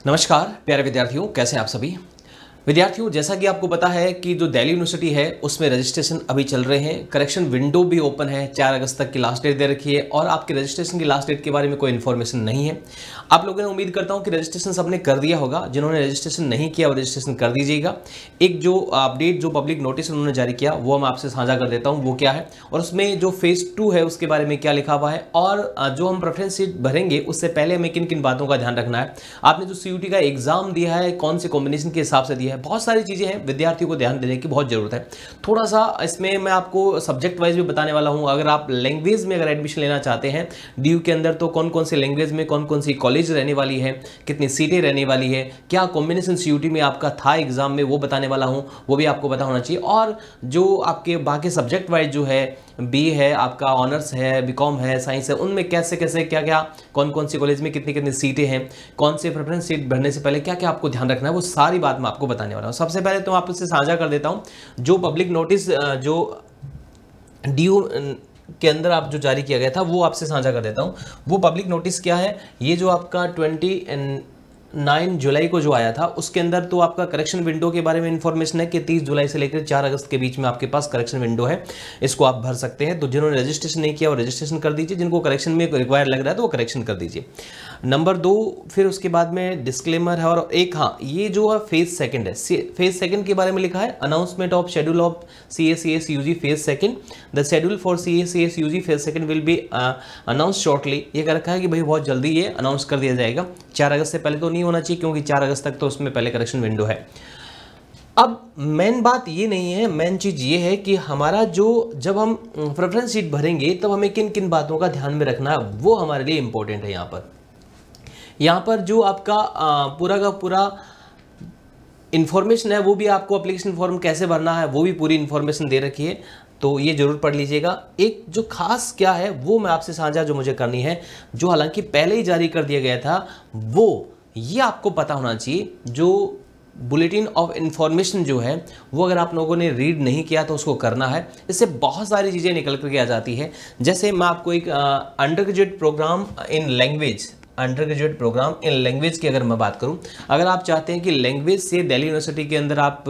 नमस्कार प्यारे विद्यार्थियों, कैसे हैं आप सभी। विद्यार्थियों, जैसा कि आपको पता है कि जो दिल्ली यूनिवर्सिटी है उसमें रजिस्ट्रेशन अभी चल रहे हैं। करेक्शन विंडो भी ओपन है, 4 अगस्त तक की लास्ट डेट दे रखी है और आपके रजिस्ट्रेशन की लास्ट डेट के बारे में कोई इन्फॉर्मेशन नहीं है। आप लोगों ने उम्मीद करता हूं कि रजिस्ट्रेशन सबने कर दिया होगा। जिन्होंने रजिस्ट्रेशन नहीं किया वो रजिस्ट्रेशन कर दीजिएगा। एक जो अपडेट, जो पब्लिक नोटिस उन्होंने जारी किया वो मैं आपसे साझा कर देता हूँ, वो क्या है और उसमें जो फेज 2 है उसके बारे में क्या लिखा हुआ है और जो हम प्रेफरेंस सीट भरेंगे उससे पहले हमें किन किन बातों का ध्यान रखना है। आपने जो CUT का एग्जाम दिया है कौन से कॉम्बिनेशन के हिसाब से दिया है, बहुत सारी चीजें हैं, विद्यार्थियों को ध्यान देने की बहुत जरूरत है। थोड़ा सा इसमें मैं आपको सब्जेक्ट वाइज भी बताने वाला हूं। अगर आप लैंग्वेज में अगर एडमिशन लेना चाहते हैं DU के अंदर, तो कौन कौन सी लैंग्वेज में कौन कौन सी कॉलेज रहने वाली है, कितनी सीटें रहने वाली है, क्या कॉम्बिनेशन CUT में आपका था एग्जाम में, वो बताने वाला हूं। वो भी आपको पता होना चाहिए। और जो आपके बाकी सब्जेक्ट वाइज जो है, BA है, आपका ऑनर्स है, BCom है, साइंस है, उनमें कैसे कैसे क्या क्या कौन कौन सी कॉलेज में कितनी कितनी सीटें हैं, कौन से प्रेफरेंस सीट भरने से पहले क्या क्या आपको ध्यान रखना है, वो सारी बात मैं आपको बताने वाला हूँ। सबसे पहले तो आपसे साझा कर देता हूँ जो पब्लिक नोटिस जो DU के अंदर आप जो जारी किया गया था वो आपसे साझा कर देता हूँ। वो पब्लिक नोटिस क्या है, ये जो आपका 29 जुलाई को जो आया था उसके अंदर तो आपका करेक्शन विंडो के बारे में इंफॉर्मेशन है कि 30 जुलाई से लेकर 4 अगस्त के बीच में आपके पास करेक्शन विंडो है, इसको आप भर सकते हैं। तो जिन्होंने रजिस्ट्रेशन नहीं किया वो रजिस्ट्रेशन कर दीजिए, जिनको करेक्शन में रिक्वायर लग रहा है तो वो करेक्शन कर दीजिए। नंबर 2, फिर उसके बाद में डिस्क्लेमर है और एक, हाँ, ये जो है फेज सेकंड है। फेज सेकंड के बारे में लिखा है, announcement of schedule of CA/CS UG phase second, the schedule for CA/CS UG phase second will be announce shortly. ये कह रखा है कि भाई बहुत जल्दी ये अनाउंस कर दिया जाएगा। 4 अगस्त से पहले तो नहीं होना चाहिए क्योंकि 4 अगस्त तक तो उसमें पहले करेक्शन विंडो है। अब मेन बात ये नहीं है, मेन चीज ये है कि हमारा जो, जब हम प्रेफरेंस सीट भरेंगे तब हमें किन किन बातों का ध्यान में रखना है, वो हमारे लिए इंपॉर्टेंट है। यहाँ पर जो आपका पूरा का पूरा इंफॉर्मेशन है वो भी आपको एप्लीकेशन फॉर्म कैसे भरना है वो भी पूरी इंफॉर्मेशन दे रखी है, तो ये जरूर पढ़ लीजिएगा। एक जो खास क्या है वो मैं आपसे साझा जो मुझे करनी है, जो हालांकि पहले ही जारी कर दिया गया था, वो ये आपको पता होना चाहिए। जो बुलेटिन ऑफ इंफॉर्मेशन जो है वो अगर आप लोगों ने रीड नहीं किया तो उसको करना है। इससे बहुत सारी चीज़ें निकल करके आ जाती है। जैसे मैं आपको एक undergraduate programme in language, undergraduate programme in language की अगर मैं बात करूं, अगर आप चाहते हैं कि लैंग्वेज से दिल्ली यूनिवर्सिटी के अंदर आप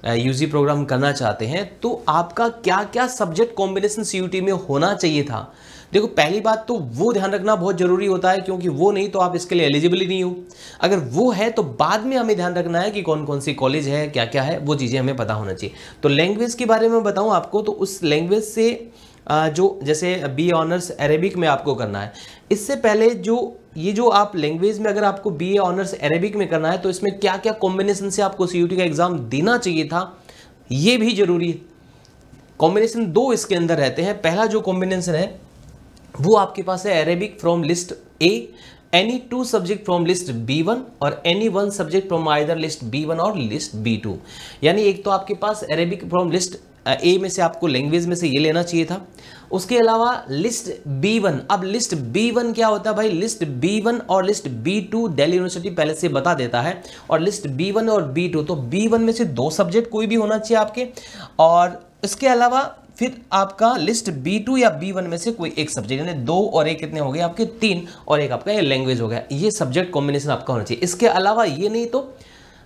UG प्रोग्राम करना चाहते हैं तो आपका क्या क्या सब्जेक्ट कॉम्बिनेशन CUT में होना चाहिए था। देखो, पहली बात तो वो ध्यान रखना बहुत जरूरी होता है, क्योंकि वो नहीं तो आप इसके लिए एलिजिबल ही नहीं हो। अगर वो है तो बाद में हमें ध्यान रखना है कि कौन कौन सी कॉलेज है, क्या क्या है, वो चीज़ें हमें पता होना चाहिए। तो लैंग्वेज के बारे में बताऊं आपको, तो उस लैंग्वेज से जो जैसे BA ऑनर्स अरेबिक में आपको करना है, इससे पहले जो ये जो आप लैंग्वेज में अगर आपको BA ऑनर्स अरेबिक में करना है तो इसमें क्या क्या कॉम्बिनेशन से आपको CUT का एग्जाम देना चाहिए था, ये भी जरूरी है। कॉम्बिनेशन 2 इसके अंदर रहते हैं। पहला जो कॉम्बिनेशन है वो आपके पास है Arabic from list A, any 2 subject from list B1 और any 1 subject from either list B1 और लिस्ट B2। यानी एक तो आपके पास अरेबिक फ्रॉम लिस्ट A में से आपको लैंग्वेज में से ये लेना चाहिए था। उसके अलावा लिस्ट B1, अब लिस्ट B1 क्या होता है भाई, लिस्ट B1 और लिस्ट B2 दिल्ली यूनिवर्सिटी पहले से बता देता है। और लिस्ट B1 और B2, तो B1 में से 2 सब्जेक्ट कोई भी होना चाहिए आपके, और इसके अलावा फिर आपका लिस्ट B2 या B1 में से कोई एक सब्जेक्ट, यानी 2 और 1 कितने हो गए आपके 3, और एक आपका ये लैंग्वेज हो गया। ये सब्जेक्ट कॉम्बिनेशन आपका होना चाहिए। इसके अलावा ये नहीं तो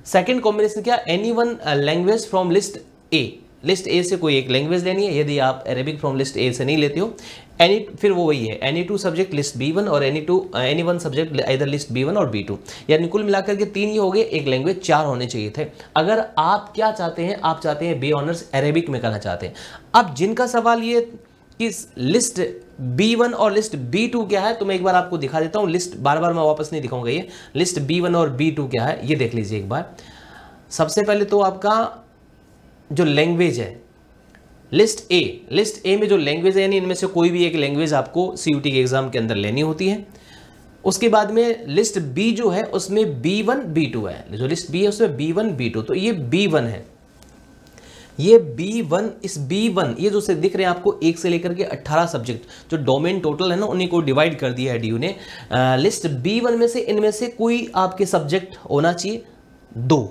सेकंड कॉम्बिनेशन क्या, any 1 language from list A, list A से कोई एक लैंग्वेज लेनी है। यदि आप अरेबिक फ्रॉम लिस्ट A से नहीं लेते हो, एनी, फिर वो वही है, एनी 2 सब्जेक्ट लिस्ट B1 और एनी 1 सब्जेक्ट इधर लिस्ट B1 और B2, यानी कुल मिलाकर के 3 ही हो गए, एक लैंग्वेज 4 होने चाहिए थे। अगर आप क्या चाहते हैं, आप चाहते हैं BA ऑनर्स अरेबिक में करना चाहते हैं। अब जिनका सवाल ये कि लिस्ट B1 और लिस्ट B2 क्या है, तो मैं एक बार आपको दिखा देता हूँ। लिस्ट बार बार मैं वापस नहीं दिखाऊंगा, ये लिस्ट B1 और B2 क्या है ये देख लीजिए एक बार। सबसे पहले तो आपका जो लैंग्वेज है लिस्ट A में जो लैंग्वेज है, यानी इनमें से कोई भी एक लैंग्वेज आपको CUT के एग्जाम के अंदर लेनी होती है। उसके बाद में लिस्ट B जो है उसमें B1 B2 है, जो लिस्ट B है उसमें B1 B2, तो ये B1 है, ये B1, इस B1 ये जो से दिख रहे हैं आपको 1 से लेकर के 18 सब्जेक्ट जो डोमेन टोटल है ना, उन्हीं को डिवाइड कर दिया है DU ने। लिस्ट B1 में से इनमें से कोई आपके सब्जेक्ट होना चाहिए 2,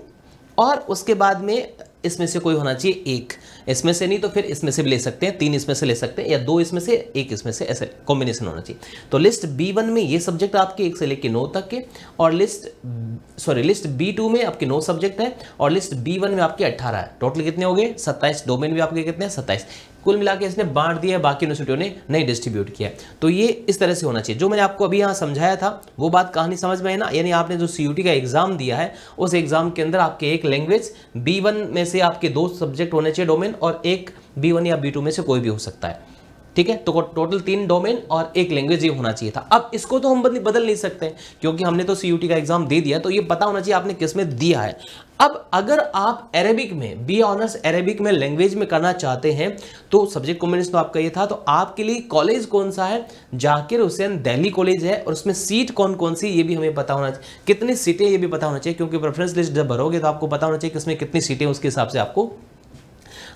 और उसके बाद में इसमें से कोई होना चाहिए 1। इसमें से नहीं तो फिर इसमें से भी ले सकते हैं, 3 इसमें से ले सकते हैं, या 2 इसमें से 1 इसमें से, ऐसे कॉम्बिनेशन होना चाहिए। तो लिस्ट B1 में ये सब्जेक्ट आपके 1 से लेकर 9 तक के, और लिस्ट B2 में आपके 9 सब्जेक्ट है, और लिस्ट B1 में आपके 18 है। टोटल कितने हो गए? 27। डोमेन भी आपके कितने हैं? 27। कुल मिला के इसने बांट दिया, बाकी यूनिवर्सिटियों ने नहीं डिस्ट्रीब्यूट किया। तो ये इस तरह से होना चाहिए। जो मैंने आपको अभी यहाँ समझाया था वो बात कहानी समझ में है ना? यानी आपने जो CUT का एग्जाम दिया है उस एग्जाम के अंदर आपके एक लैंग्वेज B1 में से आपके 2 सब्जेक्ट होने चाहिए डोमेन, और एक B1 या B2 में से कोई भी हो सकता है, ठीक है। तो टोटल 3 डोमेन और एक लैंग्वेज ये होना चाहिए था। अब इसको तो हम बदल नहीं सकते क्योंकि हमने तो CUT का एग्जाम दे दिया, तो ये पता होना चाहिए आपने किस में दिया है। अब अगर आप अरेबिक में बी ऑनर्स अरेबिक में लैंग्वेज में करना चाहते हैं तो सब्जेक्ट कॉम्बिनेशन तो आपका ये था, तो आपके लिए कॉलेज कौन सा है? जाकिर हुसैन दिल्ली कॉलेज है, और उसमें सीट कौन कौन सी ये भी हमें पता होना चाहिए, कितनी सीटें ये भी पता होना चाहिए, क्योंकि प्रेफरेंस लिस्ट जब भरोगे तो आपको पता होना चाहिए कि इसमें कितनी सीटें, उसके हिसाब से आपको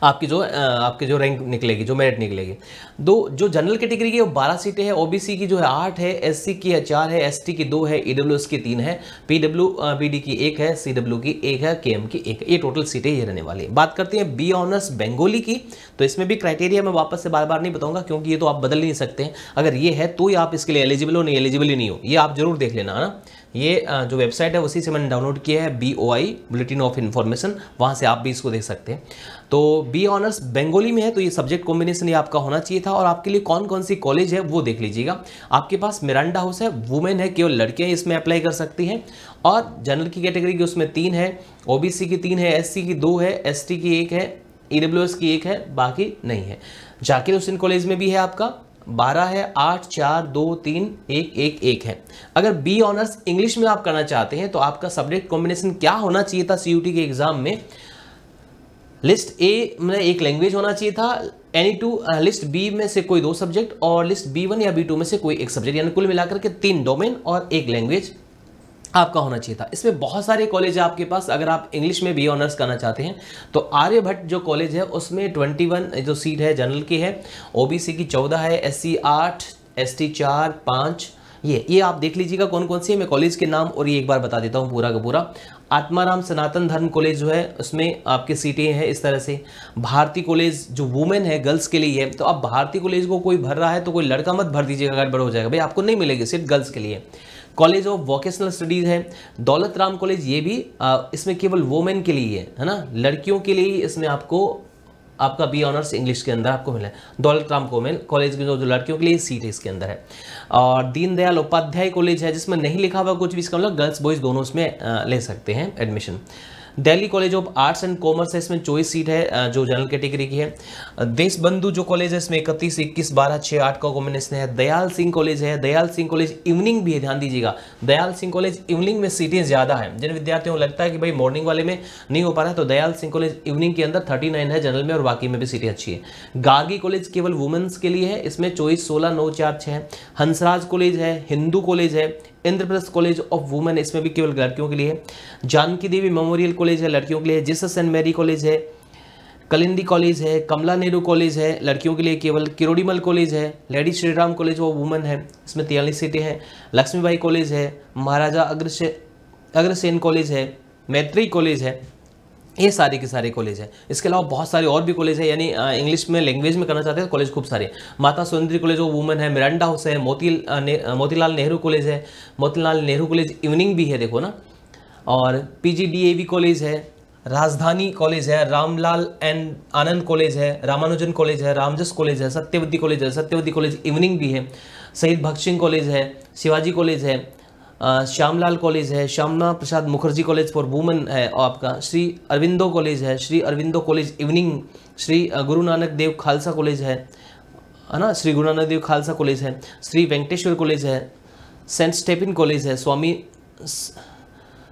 आपकी जो रैंक निकलेगी, जो मेरिट निकलेगी। जो जनरल कैटेगरी की 12 सीटें हैं, OBC की जो है 8 है, SC की है 4 है, ST की 2 है, EWS की 3 है, PWBD की 1 है, CW की 1 है, KM की 1 है। ये टोटल सीटें ये रहने वाली है। बात करते हैं बी ऑनर्स बंगाली की, तो इसमें भी क्राइटेरिया मैं वापस से बार बार नहीं बताऊंगा क्योंकि ये तो आप बदल नहीं सकते हैं। अगर ये है तो ही आप इसके लिए एलिजिबल हो, नहीं एलिजिबल ही नहीं हो, ये आप जरूर देख लेना है ना। ये जो वेबसाइट है उसी से मैंने डाउनलोड किया है, BOI बुलेटिन ऑफ इन्फॉर्मेशन, वहाँ से आप भी इसको देख सकते हैं। तो बी ऑनर्स बंगाली में है तो ये सब्जेक्ट कॉम्बिनेशन ये आपका होना चाहिए था। और आपके लिए कौन कौन सी कॉलेज है वो देख लीजिएगा। आपके पास मिरांडा हाउस है, वुमेन है, केवल लड़कियाँ इसमें अप्लाई कर सकती हैं, और जनरल की कैटेगरी की उसमें 3 है, OBC की 3 है, SC की 2 है, ST की 1 है, EWS की 1 है, बाकी नहीं है। जाकिर हुसैन कॉलेज में भी है आपका 12 है, 8 4 2 3 1 1 1 है। अगर बी ऑनर्स इंग्लिश में आप करना चाहते हैं तो आपका सब्जेक्ट कॉम्बिनेशन क्या होना चाहिए था CUT के एग्जाम में? लिस्ट ए में एक लैंग्वेज होना चाहिए था, लिस्ट बी में से कोई 2 सब्जेक्ट, और लिस्ट B1 या B2 में से कोई एक सब्जेक्ट, यानी कुल मिलाकर के 3 डोमेन और एक लैंग्वेज आपका होना चाहिए था। इसमें बहुत सारे कॉलेज है आपके पास। अगर आप इंग्लिश में बी ऑनर्स करना चाहते हैं तो आर्यभट्ट जो कॉलेज है उसमें 21 जो सीट है जनरल की है, OBC की 14 है, SC 8, ST 4 5, ये आप देख लीजिएगा कौन कौन सी है। मैं कॉलेज के नाम और ये एक बार बता देता हूँ पूरा का पूरा। आत्माराम सनातन धर्म कॉलेज जो है उसमें आपके सीटें हैं इस तरह से। भारती कॉलेज जो वुमेन है, गर्ल्स के लिए है, तो अब भारती कॉलेज को कोई भर रहा है तो कोई लड़का मत भर दीजिएगा, गड़बड़ हो जाएगा भाई, आपको नहीं मिलेगी सीट, गर्ल्स के लिए। कॉलेज ऑफ वोकेशनल स्टडीज है दौलत राम कॉलेज, ये भी इसमें केवल वुमेन के लिए है ना, लड़कियों के लिए इसमें आपका बी ऑनर्स इंग्लिश के अंदर आपको मिला है। दौलत राम कॉलेज की जो लड़कियों के लिए सीट है इसके अंदर है। और दीनदयाल उपाध्याय कॉलेज है जिसमें नहीं लिखा हुआ कुछ भी, इसका मतलब गर्ल्स बॉयज दोनों इसमें ले सकते हैं admission. Delhi college of arts and commerce है, इसमें चॉइस सीट है जो जनरल कैटेगरी की है। देश बंधु जो कॉलेज है इसमें 31 21 12 6 8 का कॉम्बिनेशन है। दयाल सिंह कॉलेज है, दयाल सिंह कॉलेज इवनिंग भी है, ध्यान दीजिएगा, दयाल सिंह कॉलेज इवनिंग में सीटें ज़्यादा है। जिन विद्यार्थियों को लगता है कि भाई मॉर्निंग वाले में नहीं हो पा रहा है तो दयाल सिंह कॉलेज इवनिंग के अंदर 39 है जनरल में, और बाकी में भी सीटें अच्छी है। गार्गी कॉलेज केवल वुमेन्स के लिए है, इसमें चॉइस 16 9 4 6 है। हंसराज कॉलेज है, हिंदू कॉलेज है। इंद्रप्रस्थ कॉलेज ऑफ वुमेन, इसमें भी केवल लड़कियों के लिए है। जानकी देवी मेमोरियल कॉलेज है, लड़कियों के लिए। जीसस एंड मैरी कॉलेज है। कलिंदी कॉलेज है। कमला नेहरू कॉलेज है, लड़कियों के लिए केवल। किरोड़ीमल कॉलेज है। Lady Shriram college of women है, इसमें 43 सीटें हैं। लक्ष्मीबाई कॉलेज है। महाराजा अग्रसेन कॉलेज है। मैत्री कॉलेज है। ये सारे के सारे कॉलेज है। इसके अलावा बहुत सारे और भी कॉलेज है, यानी इंग्लिश में लैंग्वेज में करना चाहते हैं कॉलेज खूब सारे। Mata Sundari college of women है। मिरांडा हाउस है। मोतीलाल नेहरू कॉलेज है। मोतीलाल नेहरू कॉलेज इवनिंग भी है, देखो ना। और PGDAV कॉलेज है। राजधानी कॉलेज है। रामलाल एंड आनंद कॉलेज है। रामानुजन कॉलेज है। रामजस कॉलेज है। सत्यवती कॉलेज है। सत्यवती कॉलेज इवनिंग भी है। शहीद भगत सिंह कॉलेज है। शिवाजी कॉलेज है। श्यामलाल कॉलेज है। Shyama Prasad Mukherjee college for women है। और आपका श्री अरविंदो कॉलेज है। Shri Aurobindo college evening. श्री गुरु नानक देव खालसा कॉलेज है ना, श्री गुरु नानक देव खालसा कॉलेज है। श्री वेंकटेश्वर कॉलेज है। सेंट स्टेफन कॉलेज है। स्वामी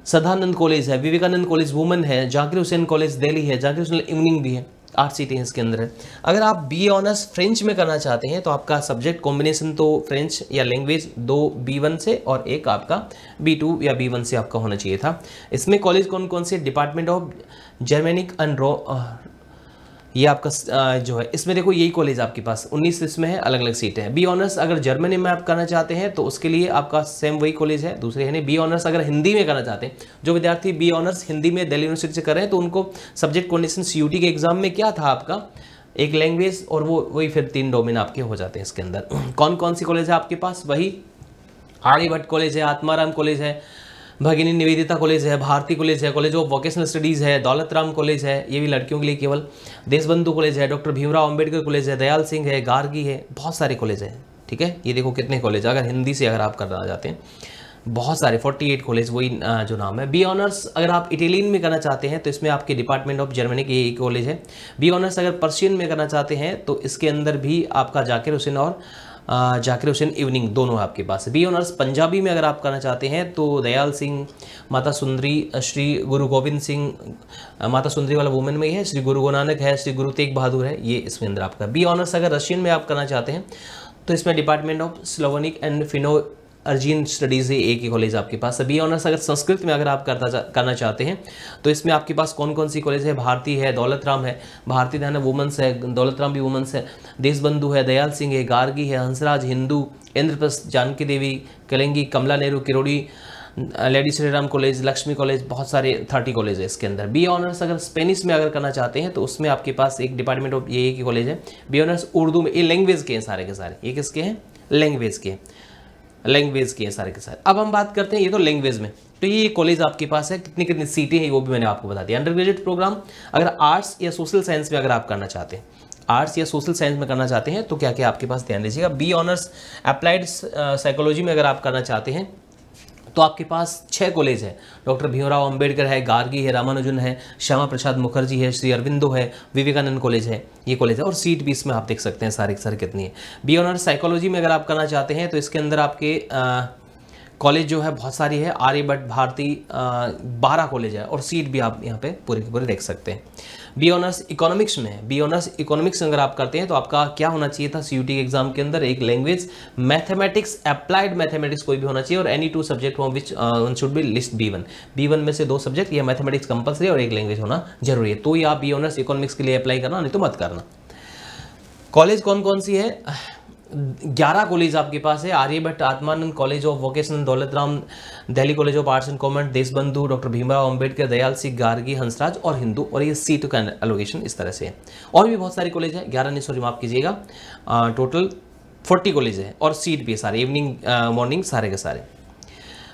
सदानंद कॉलेज है। विवेकानंद कॉलेज वुमेन है। जाकिर हुसैन कॉलेज दिल्ली है। जाकिर हुसैन इवनिंग भी है। 8 सीटें इसके अंदर है। अगर आप बी ऑनर्स फ्रेंच में करना चाहते हैं तो आपका सब्जेक्ट कॉम्बिनेशन तो फ्रेंच या लैंग्वेज 2 B1 से और एक आपका B2 या B1 से आपका होना चाहिए था। इसमें कॉलेज कौन कौन से? डिपार्टमेंट ऑफ जर्मेनिक एंड ये आपका जो है इसमें देखो यही कॉलेज आपके पास 19 इसमें है, अलग अलग सीटें हैं। बी ऑनर्स अगर जर्मनी में आप करना चाहते हैं तो उसके लिए आपका सेम वही कॉलेज है, दूसरे है नहीं। बी ऑनर्स अगर हिंदी में करना चाहते हैं, जो विद्यार्थी बी ऑनर्स हिंदी में दिल्ली यूनिवर्सिटी से कर रहे हैं तो उनको सब्जेक्ट कोऑर्डिनेशन सीयूटी के एग्जाम में क्या था आपका, एक लैंग्वेज और वो वही फिर 3 डोमेन आपके हो जाते हैं इसके अंदर। कौन कौन सी कॉलेज है आपके पास, वही आर्यभट्ट कॉलेज है, आत्माराम कॉलेज है, भगिनी निवेदिता कॉलेज है, भारती कॉलेज है, कॉलेज ऑफ वोकेशनल स्टडीज़ है, दौलत राम कॉलेज है, ये भी लड़कियों के लिए केवल, देशबंधु कॉलेज है, डॉक्टर भीमराव अंबेडकर कॉलेज है, दयाल सिंह है, गार्गी है, बहुत सारे कॉलेज हैं। ठीक है, ये देखो कितने कॉलेज, अगर हिंदी से अगर आप करना चाहते हैं बहुत सारे 48 कॉलेज वही जो नाम है। बी ऑनर्स अगर आप इटालियन में करना चाहते हैं तो इसमें आपके डिपार्टमेंट ऑफ जर्मनी के एक कॉलेज है। बी ऑनर्स अगर पर्शियन में करना चाहते हैं तो इसके अंदर भी आपका जाकिर हुसैन और जाकिर हुसैन इवनिंग दोनों है आपके पास। बी ऑनर्स पंजाबी में अगर आप करना चाहते हैं तो दयाल सिंह, माता सुंदरी, श्री गुरु गोविंद सिंह, माता सुंदरी वाला वुमेन में ही है, श्री गुरु गोरु नानक है, श्री गुरु तेग बहादुर है, ये इसमें अंदर आपका। बी ऑनर्स अगर रशियन में आप करना चाहते हैं तो इसमें department of Slovenic and Finno अर्जियन स्टडीज़ है, एक ही कॉलेज आपके पास। बी ऑनर्स अगर संस्कृत में अगर आप करना चाहते हैं तो इसमें आपके पास कौन कौन सी कॉलेज है, भारती है, दौलत राम है, भारती ध्यान वुमेंस है, दौलत राम भी वुमेंस है, देशबंधु है, दयाल सिंह है, गार्गी है, Hansraj, Hindu, Indraprastha, Janki Devi, Kalindi, Kamala Nehru, Kirori, lady Shri Ram college, Lakshmi college, बहुत सारे 30 कॉलेज है इसके अंदर। बी ऑनर्स अगर स्पेनिश में अगर करना चाहते हैं तो उसमें आपके पास एक डिपार्टमेंट ऑफ ये एक ही कॉलेज है। बी ऑनर्स उर्दू में, ये लैंग्वेज के हैं सारे के सारे, ये किसके हैं, लैंग्वेज के, लैंग्वेज की है सारे के सारे। अब हम बात करते हैं ये तो लैंग्वेज में, तो ये कॉलेज आपके पास है, कितनी कितनी सीटें हैं वो भी मैंने आपको बता दिया। अंडर ग्रेजुएट प्रोग्राम अगर आर्ट्स या सोशल साइंस में अगर आप करना चाहते हैं, आर्ट्स या सोशल साइंस में करना चाहते हैं तो क्या क्या आपके पास ध्यान दीजिएगा। बी ऑनर्स अप्लाइड साइकोलॉजी में अगर आप करना चाहते हैं तो आपके पास 6 कॉलेज है, डॉक्टर भीमराव अंबेडकर है, गार्गी है, रामानुजन है, श्यामा प्रसाद मुखर्जी है, श्री अरविंदो है, विवेकानंद कॉलेज है, ये कॉलेज है। और सीट भी इसमें आप देख सकते हैं सारे के सारे कितनी है। बी ऑनर्स साइकोलॉजी में अगर आप करना चाहते हैं तो इसके अंदर आपके कॉलेज जो है बहुत सारी है, आर्यभट्ट, भारती, 12 कॉलेज है और सीट भी आप यहाँ पे पूरे के पूरे देख सकते हैं। बी ऑनर्स इकोनॉमिक्स में है, बी ऑनर्स इकोनॉमिक्स अगर आप करते हैं तो आपका क्या होना चाहिए था सीयूटी के एग्जाम के अंदर, एक लैंग्वेज, मैथमेटिक्स, अप्लाइड मैथमेटिक्स कोई भी होना चाहिए और any 2 subject from which one should be list B1, B1 में से 2 सब्जेक्ट या मैथमेटिक्स कंपलसरी और एक लैंग्वेज होना जरूरी है। तो ही आप बी ऑनर्स इकोनॉमिक्स के लिए अप्लाई करना, नहीं तो मत करना। कॉलेज कौन कौन सी है, 11 कॉलेज आपके पास है, Aryabhatta, Atmanand, college of vocational, Daulat Ram, Delhi college of arts and commerce, Deshbandhu, doctor Bhimrao Ambedkar, Dayal Singh, Gargi, Hansraj और हिंदू, और ये सीट का एलोकेशन इस तरह से है। और भी बहुत सारे कॉलेज है, 11 नहीं सॉरी माफ कीजिएगा, टोटल 40 कॉलेज है और सीट भी है सारे, इवनिंग मॉर्निंग सारे के सारे।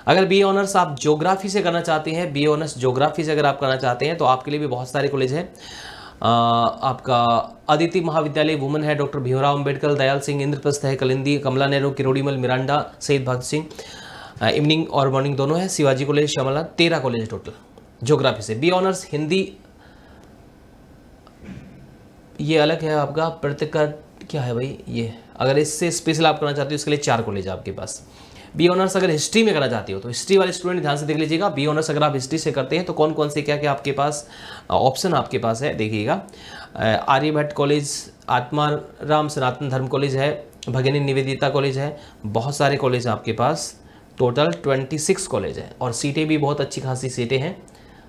अगर बी ऑनर्स आप ज्योग्राफी से करना चाहते हैं, बी ऑनर्स ज्योग्राफी से अगर आप करना चाहते हैं तो आपके लिए भी बहुत सारे कॉलेज है। आपका अदिति महाविद्यालय वुमेन है, डॉक्टर भीमराव अंबेडकर, दयाल सिंह, इंद्रप्रस्थ है, कलिंदी, कमला नेहरू, किरोड़ीमल, मिरांडा, शहीद भगत सिंह, इवनिंग और मॉर्निंग दोनों है, शिवाजी कॉलेज, श्यामला, 13 कॉलेज है टोटल ज्योग्राफी से। बी ऑनर्स हिंदी ये अलग है आपका, प्रत्येक क्या है भाई ये, अगर इससे स्पेशल आप करना चाहते हो इसके लिए 4 कॉलेज है आपके पास। बी ऑनर्स अगर हिस्ट्री में करना चाहते हो तो हिस्ट्री वाले स्टूडेंट ध्यान से देख लीजिएगा। बी ऑनर्स अगर आप हिस्ट्री से करते हैं तो कौन कौन से क्या क्या आपके पास ऑप्शन आपके पास है देखिएगा। आर्यभट्ट कॉलेज, आत्माराम सनातन धर्म कॉलेज है, भगिनी निवेदिता कॉलेज है, बहुत सारे कॉलेज हैं आपके पास, टोटल 26 कॉलेज है और सीटें भी बहुत अच्छी खासी सीटें हैं।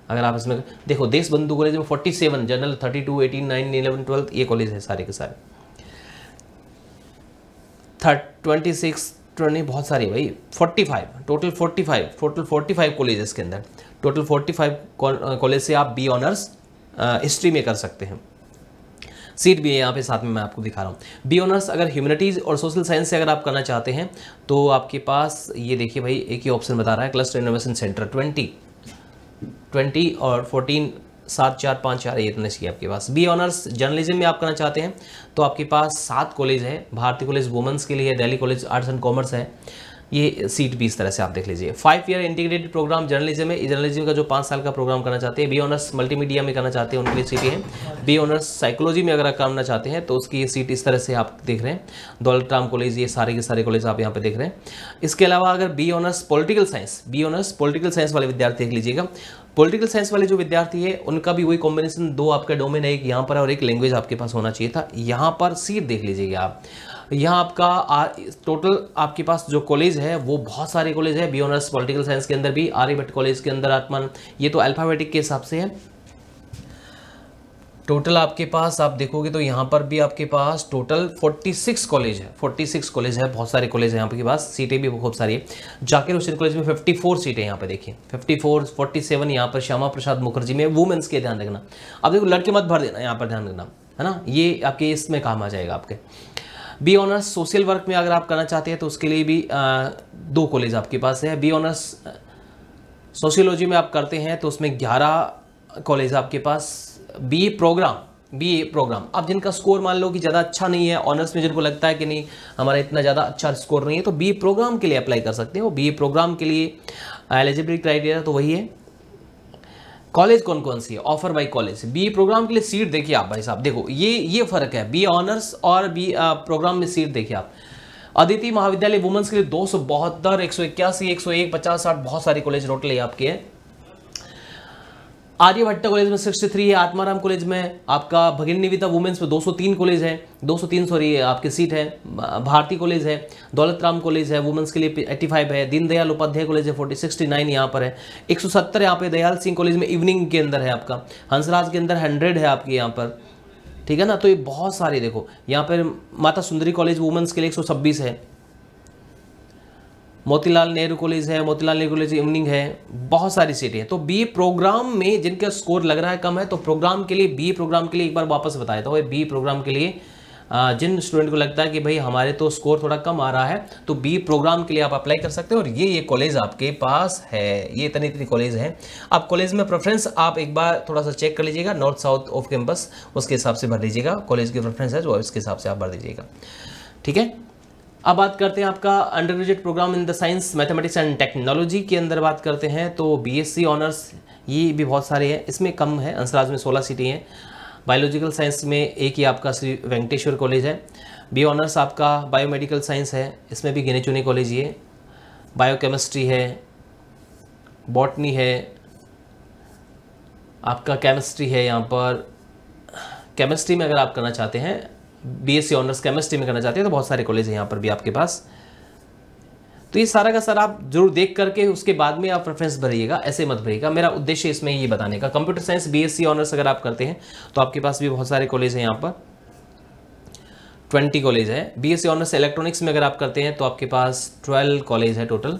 अगर आप इसमें देखो, देशबंधु कॉलेज में 47, जनरल 32, 18, 9, 11, 12 ये कॉलेज है सारे के सारे। 26 बहुत सारी भाई, 45 टोटल 45 कॉलेज इसके अंदर, टोटल 45 कॉलेज से आप बी ऑनर्स हिस्ट्री में कर सकते हैं। सीट भी है यहाँ पे साथ में मैं आपको दिखा रहा हूँ। बी ऑनर्स अगर ह्यूमैनिटीज़ और सोशल साइंस से अगर आप करना चाहते हैं तो आपके पास ये देखिए भाई एक ही ऑप्शन बता रहा है, क्लस्टर इनोवेशन सेंटर 20 और 14, 7, 4, 5, 4 ये इतने चाहिए आपके पास। बी ऑनर्स जर्नलिज्म में आप करना चाहते हैं तो आपके पास 7 कॉलेज है, भारती कॉलेज वुमेंस के लिए है, Delhi college arts and commerce है, ये सीट भी इस तरह से आप देख लीजिए। 5 ईयर इंटीग्रेटेड प्रोग्राम जर्नलिज्म है, जर्नलिज्म का जो 5 साल का प्रोग्राम करना चाहते हैं। बी ऑनर्स मल्टीमीडिया में करना चाहते हैं उनके लिए सीटें हैं। बी ऑनर्स साइकोलॉजी में अगर आप करना चाहते हैं तो उसकी ये सीट इस तरह से आप देख रहे हैं, दौलत राम कॉलेज, ये सारे के सारे कॉलेज आप यहाँ पे देख रहे हैं। इसके अलावा अगर B honours political science, B honours political science वाले विद्यार्थी देख लीजिएगा। पॉलिटिकल साइंस वाले जो विद्यार्थी है उनका भी वही कॉम्बिनेशन, 2 आपका डोमेन है, एक यहाँ पर और एक लैंग्वेज आपके पास होना चाहिए था। यहाँ पर सीट देख लीजिएगा आप, यहाँ आपका टोटल आपके पास जो कॉलेज है वो बहुत सारे कॉलेज है। बी ऑनर्स पॉलिटिकल साइंस के अंदर भी, आर्यभट्ट कॉलेज के अंदर आत्मान, ये तो अल्फाबेटिक के हिसाब से है। टोटल आपके पास आप देखोगे तो यहाँ पर भी आपके पास टोटल 46 कॉलेज है, 46 कॉलेज है, बहुत सारे कॉलेज है यहाँ पे के पास, सीटें भी खूब सारी है। जाकिर हुसैन कॉलेज में 54 सीटें यहाँ पे देखिए, 54 47 यहाँ पर श्यामा प्रसाद मुखर्जी में वुमेन्स के, ध्यान रखना। अब देखो लड़के मत भर देना यहाँ पर, ध्यान रखना है ना, ये आपके इसमें काम आ जाएगा आपके। बी ऑनर्स सोशल वर्क में अगर आप करना चाहते हैं तो उसके लिए भी 2 कॉलेज आपके पास है। बी ऑनर्स सोशियोलॉजी में आप करते हैं तो उसमें 11 कॉलेज आपके पास। बीए प्रोग्राम अब जिनका स्कोर मान लो कि ज़्यादा अच्छा नहीं है, ऑनर्स में जिनको लगता है कि नहीं हमारा इतना ज़्यादा अच्छा स्कोर नहीं है, तो बीए प्रोग्राम के लिए अप्लाई कर सकते हो। बीए प्रोग्राम के लिए एलिजिबिलिटी क्राइटेरिया तो वही है। कॉलेज कौन कौन सी है, offer by college. B programme के लिए सीट देखिए आप भाई साहब, देखो ये फ़र्क है, बी ऑनर्स और बी प्रोग्राम में सीट देखिए आप। अदिति महाविद्यालय वुमेन्स के लिए 272, 181, 101, 50, 60 बहुत सारे कॉलेज टोटल आपके हैं। आर्यभट्ट कॉलेज में 63 है। आत्माराम कॉलेज में आपका भगिनी निविता वुमेन्स में 203 कॉलेज है, 203 सॉरी आपकी सीट है। भारती कॉलेज है, दौलत राम कॉलेज है वुमेन्स के लिए 85 है। दीनदयाल उपाध्याय कॉलेज है 69 यहाँ पर है। 170 यहाँ पे दयाल सिंह कॉलेज में इवनिंग के अंदर है आपका। हंसराज के अंदर 100 है आपके यहाँ पर, ठीक है ना। तो ये बहुत सारे देखो यहाँ पर माता सुंदरी कॉलेज वुमेन्स के लिए 126 है। मोतीलाल नेहरू कॉलेज है, मोतीलाल नेहरू कॉलेज इवनिंग है, बहुत सारी सीटें हैं। तो बीए प्रोग्राम में जिनका स्कोर लग रहा है कम है, तो प्रोग्राम के लिए बीए प्रोग्राम के लिए एक बार वापस बताया था, बीए प्रोग्राम के लिए जिन स्टूडेंट को लगता है कि भाई हमारे तो स्कोर थोड़ा कम आ रहा है तो बीए प्रोग्राम के लिए आप अप्लाई कर सकते हो। और ये कॉलेज आपके पास है, ये इतनी कॉलेज है। आप कॉलेज में प्रेफरेंस आप एक बार थोड़ा सा चेक कर लीजिएगा, नॉर्थ साउथ ऑफ कैंपस उसके हिसाब से भर दीजिएगा। कॉलेज की प्रेफरेंस है जो इसके हिसाब से आप भर दीजिएगा, ठीक है। अब बात करते हैं आपका undergraduate programme in the science mathematics and technology के अंदर बात करते हैं तो बीएससी ऑनर्स ये भी बहुत सारे हैं, इसमें कम है। अंसराज में 16 सीटें हैं। बायोलॉजिकल साइंस में एक ही आपका श्री वेंकटेश्वर कॉलेज है। बी ऑनर्स आपका बायोमेडिकल साइंस है, इसमें भी गिने चुने कॉलेज ये। बायोकेमिस्ट्री है, बॉटनी है, आपका केमिस्ट्री है। यहाँ पर केमिस्ट्री में अगर आप करना चाहते हैं, बीएससी ऑनर्स केमिस्ट्री में करना चाहते हैं तो बहुत सारे कॉलेज हैं यहाँ पर भी आपके पास। तो ये सारा का सारा आप जरूर देख करके उसके बाद में आप प्रेफरेंस भरिएगा, ऐसे मत भरिएगा। मेरा उद्देश्य इसमें ये बताने का। कंप्यूटर साइंस बीएससी ऑनर्स अगर आप करते हैं तो आपके पास भी बहुत सारे कॉलेज हैं, यहाँ पर 20 कॉलेज है। बीएससी ऑनर्स इलेक्ट्रॉनिक्स में अगर आप करते हैं तो आपके पास 12 कॉलेज है टोटल।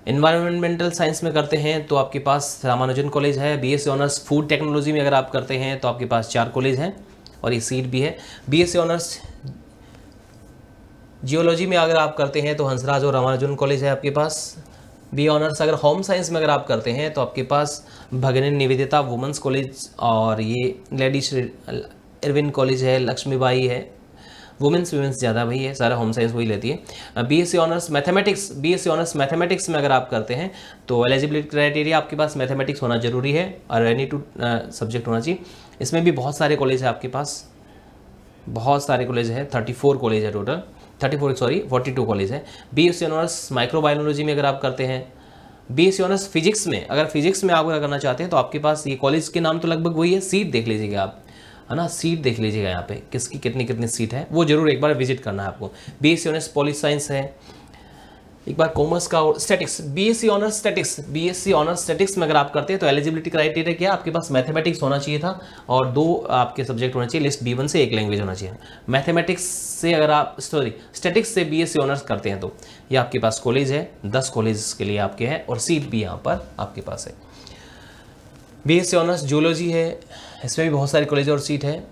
एनवायरमेंटल साइंस में करते हैं तो आपके पास रामानुजन कॉलेज है। बीएससी ऑनर्स फूड टेक्नोलॉजी में अगर आप करते हैं तो आपके पास 4 कॉलेज हैं और ये सीट भी है। बीएससी ऑनर्स जियोलॉजी में अगर आप करते हैं तो हंसराज और रामानुजन कॉलेज है आपके पास। बी ऑनर्स अगर होम साइंस में अगर आप करते हैं तो आपके पास भगिनी निवेदिता वुमेंस कॉलेज और ये लेडीज इरविन कॉलेज है, लक्ष्मीबाई है। वुमेंस ज़्यादा भाई है, सारा होम साइंस वही लेती है। बीएससी ऑनर्स मैथमेटिक्स में अगर आप करते हैं तो एलिजिबिलिटी क्राइटेरिया आपके पास मैथमेटिक्स होना जरूरी है और एनी टू सब्जेक्ट होना चाहिए। इसमें भी बहुत सारे कॉलेज है आपके पास, बहुत सारे कॉलेज है, 34 कॉलेज है टोटल, 42 कॉलेज है। बीएससी ऑनर्स माइक्रोबायोलॉजी में अगर आप करते हैं, बीएससी ऑनर्स फिजिक्स में अगर आप अगर करना चाहते हैं तो आपके पास ये कॉलेज के नाम तो लगभग वही है। सीट देख लीजिएगा आप, है ना, सीट देख लीजिएगा यहाँ पे किसकी कितनी सीट है, वो जरूर एक बार विजिट करना है आपको। बीएससी ऑनर्स पॉली साइंस है, एक बार कॉमर्स का और स्टैटिक्स। बीएससी ऑनर्स स्टैटिक्स में अगर आप करते हैं तो एलिजिबिलिटी क्राइटेरिया क्या, आपके पास मैथमेटिक्स होना चाहिए था और 2 आपके सब्जेक्ट होना चाहिए, लिस्ट B1 से 1 लैंग्वेज होना चाहिए। मैथमेटिक्स से अगर आप स्टैटिक्स से बीएससी ऑनर्स करते हैं तो ये आपके पास कॉलेज है, 10 कॉलेज के लिए आपके हैं और सीट भी यहाँ पर आपके पास है। बीएससी ऑनर्स जियोलॉजी है, इसमें भी बहुत सारे कॉलेज और सीट है।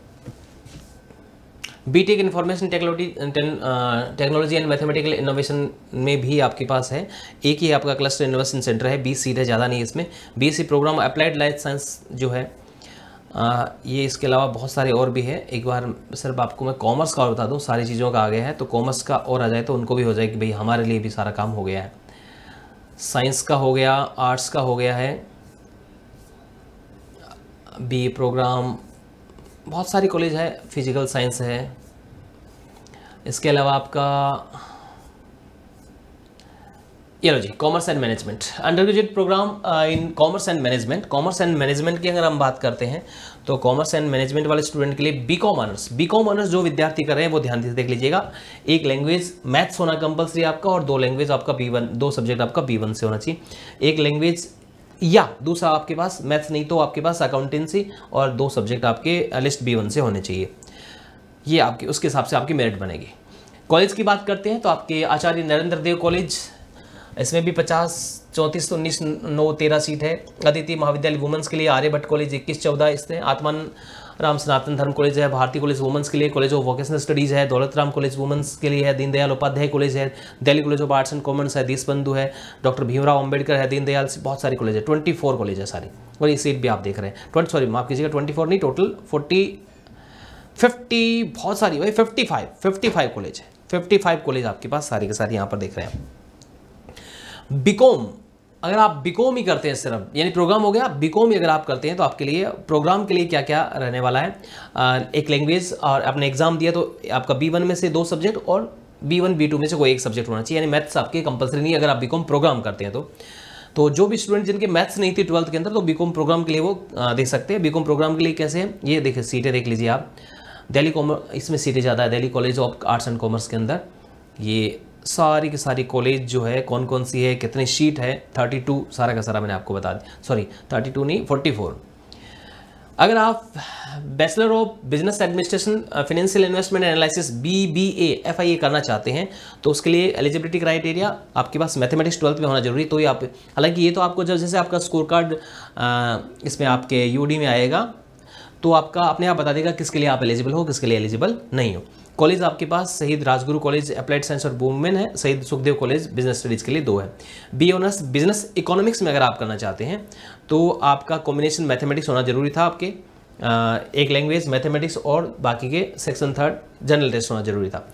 B Tech information technology and mathematical innovation में भी आपके पास है, एक ही आपका क्लस्टर इनोवेशन सेंटर है, 20 सीट है, ज़्यादा नहीं इसमें। BSc programme applied life science जो है ये, इसके अलावा बहुत सारे और भी है। एक बार सिर्फ आपको मैं कॉमर्स का और बता दूँ, सारी चीज़ों का आ गया है तो कॉमर्स का और आ जाए तो उनको भी हो जाए कि भाई हमारे लिए भी सारा काम हो गया है। साइंस का हो गया, आर्ट्स का हो गया है, बी प्रोग्राम, बहुत सारी कॉलेज है, फिजिकल साइंस है। इसके अलावा आपका ये लो जी commerce and management, undergraduate programme in commerce and management की अगर हम बात करते हैं तो कॉमर्स एंड मैनेजमेंट वाले स्टूडेंट के लिए बीकॉम ऑनर्स जो विद्यार्थी कर रहे हैं वो ध्यान से देख लीजिएगा। एक लैंग्वेज मैथ्स होना कंपलसरी आपका और 2 लैंग्वेज आपका B1, 2 सब्जेक्ट आपका B1 से होना चाहिए। एक लैंग्वेज या दूसरा आपके पास मैथ्स नहीं तो आपके पास अकाउंटेंसी और 2 सब्जेक्ट आपके लिस्ट B1 से होने चाहिए। ये आपके उसके हिसाब से आपकी मेरिट बनेगी। कॉलेज की बात करते हैं तो आपके आचार्य नरेंद्र देव कॉलेज, इसमें भी 50, 34, 19, 9, 13 सीट है। अदिति महाविद्यालय वुमेंस के लिए आर्यभट्ट कॉलेज 21, 14 इसमें। आत्मान राम सनातन धर्म कॉलेज है। भारती कॉलेज वुमेंस के लिए, कॉलेज ऑफ वोकेशनल स्टडीज़ है। दौलत राम कॉलेज वुमेंस के लिए है। दीनदयाल उपाध्याय कॉलेज है। Delhi college of arts and commerce है। देशबंधु है। डॉक्टर भीमराव अम्बेडकर है। दीनदयाल से बहुत सारी कॉलेज है। 24 कॉलेज है सारी, और ये सीट भी आप देख रहे हैं। माफ कीजिएगा 24 नहीं, टोटल 50 बहुत सारी भाई, 55 कॉलेज है। 55 कॉलेज आपके पास सारी के सारी यहाँ पर देख रहे हैं। बीकॉम, अगर आप बीकॉम ही करते हैं सिर्फ, यानी प्रोग्राम हो गया, बीकॉम ही अगर आप करते हैं तो आपके लिए प्रोग्राम के लिए क्या क्या रहने वाला है, एक लैंग्वेज, और आपने एग्जाम दिया तो आपका B1 में से 2 सब्जेक्ट और B1 B2 में से कोई एक सब्जेक्ट होना चाहिए, यानी मैथ्स आपके कंपलसरी नहीं अगर आप बीकॉम प्रोग्राम करते हैं तो जो भी स्टूडेंट जिनके मैथ्स नहीं थी 12th के अंदर, तो बीकॉम प्रोग्राम के लिए वो देख सकते हैं। बीकॉम प्रोग्राम के लिए कैसे है, ये देखिए सीटें देख लीजिए आप। दिल्ली कॉमर्स, इसमें सीटें ज़्यादा है। Delhi college of arts and commerce के अंदर ये सारी की सारी कॉलेज जो है कौन कौन सी है, कितनी सीट है, 32 सारा का सारा मैंने आपको बता दिया। सॉरी 32 नहीं, 44। अगर आप bachelor of business administration financial investment analysis BBA FIA करना चाहते हैं तो उसके लिए एलिजिबिलिटी क्राइटेरिया आपके पास मैथमेटिक्स 12th में होना जरूरी। तो ये आप, हालांकि ये तो आपको जब जैसे आपका स्कोर कार्ड इसमें आपके UD में आएगा तो आपका अपने आप बता देगा किसके लिए आप एलिजिबल हो, किसके लिए एलिजिबल नहीं हो। कॉलेज आपके पास शहीद राजगुरु कॉलेज अप्लाइड साइंस और वुमेन है। शहीद सुखदेव कॉलेज बिजनेस स्टडीज़ के लिए 2 है। B ऑनर्स बिजनेस इकोनॉमिक्स में अगर आप करना चाहते हैं तो आपका कॉम्बिनेशन मैथमेटिक्स होना जरूरी था आपके, एक लैंग्वेज मैथमेटिक्स और बाकी के सेक्शन 3 जनरल टेस्ट होना जरूरी था।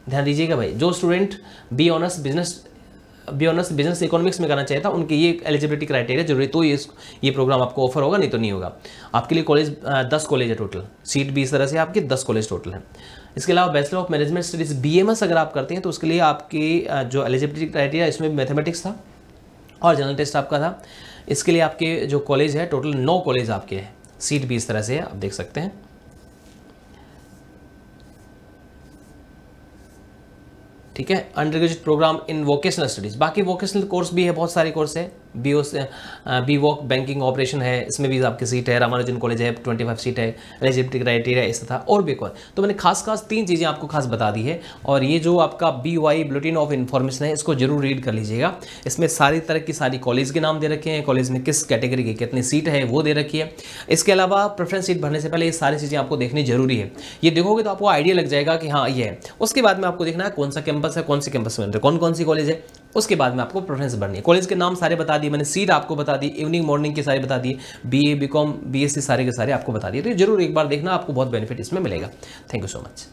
ध्यान दीजिएगा भाई, जो student B honours business economics में करना चाहिए था उनके ये एलिजिबिलिटी क्राइटेरिया जरूरी, तो ये प्रोग्राम आपको ऑफर होगा, नहीं तो नहीं होगा। आपके लिए कॉलेज 10 कॉलेज है टोटल, सीट भी इस तरह से आपके 10 कॉलेज टोटल है। इसके अलावा bachelor of management studies BMS अगर आप करते हैं तो उसके लिए आपकी जो एलिजिबिलिटी क्राइटेरिया इसमें मैथमेटिक्स था और जनरल टेस्ट आपका था। इसके लिए आपके जो कॉलेज है टोटल 9 कॉलेज आपके हैं, सीट भी इस तरह से है, आप देख सकते हैं। ठीक है, undergraduate programme in vocational studies, बाकी वोकेशनल कोर्स भी है, बहुत सारे कोर्स है। BVOC बैंकिंग ऑपरेशन है, इसमें भी आपकी सीट है। रामानुजन कॉलेज है, 25 सीट है। एलिजिबिलिटी क्राइटेरिया इस था और भी कोई, तो मैंने खास 3 चीज़ें आपको खास बता दी है। और ये जो आपका BY बुलेटिन ऑफ इन्फॉर्मेशन है इसको जरूर रीड कर लीजिएगा। इसमें सारी तरह की सारी कॉलेज के नाम दे रखे हैं, कॉलेज में किस कैटेगरी की कितनी सीट है वो दे रखी है। इसके अलावा प्रेफरेंस सीट भरने से पहले ये सारी चीज़ें आपको देखनी जरूरी है। ये देखोगे तो आपको आइडिया लग जाएगा कि हाँ ये है। उसके बाद में आपको देखना है कौन सा कैंपस है, कौन सी कैंपस में कौन कौन सी कॉलेज है, उसके बाद में आपको प्रेफरेंस भरनी है। कॉलेज के नाम सारे बता दिए मैंने, सीट आपको बता दी, इवनिंग मॉर्निंग के सारे बता दिए, BA BCom BSc सारे के सारे आपको बता दिए। तो जरूर एक बार देखना, आपको बहुत बेनिफिट इसमें मिलेगा। Thank you so much.